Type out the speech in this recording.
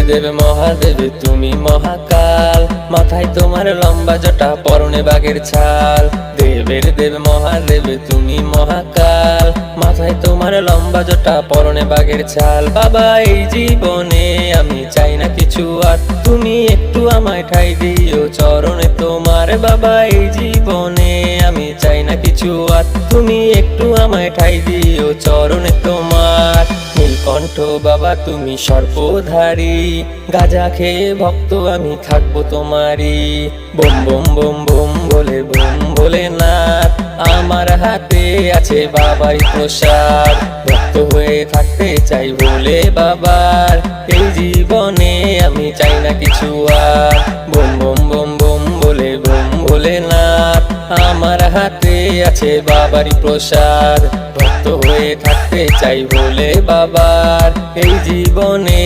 দেব মহাদেব তুমি মহাকাল, মাথায় তোমার লম্বা জটা পরনে বাঘের ছাল। দেবের দেব মহাদেব তুমি মহাকাল, মাথায় তোমার লম্বা জটা পরনে বাঘের ছাল। বাবা এই জীবনে আমি চাই না কিছু আর, তুমি একটু আমায় ঠাই দিও চরণে তোমার। বাবা এই জীবনে আমি চাই না কিছু আর, তুমি একটু আমায় ঠাই দিও চরণে তোমার। নীলকণ্ঠ বাবা তুমি সর্পধারী, গাঁজা খেয়ে ভক্ত আমি থাকবো তোমারই। বোম বোম বোম বোম বলে বোম ভোলেনাথ, আমার হাতে আছে বাবাই প্রসাদ। ভক্ত হয়ে থাকতে চাই ভোলে বাবার, এই জীবনে আমি চাই না কিছু আর। বোম বোম বোম বোম বলে বোম ভোলেনাথ, আমার হাতে আছে বাবারই প্রসাদ। ভক্ত হয়ে থাকতে চাই ভোলে বাবার, এই জীবনে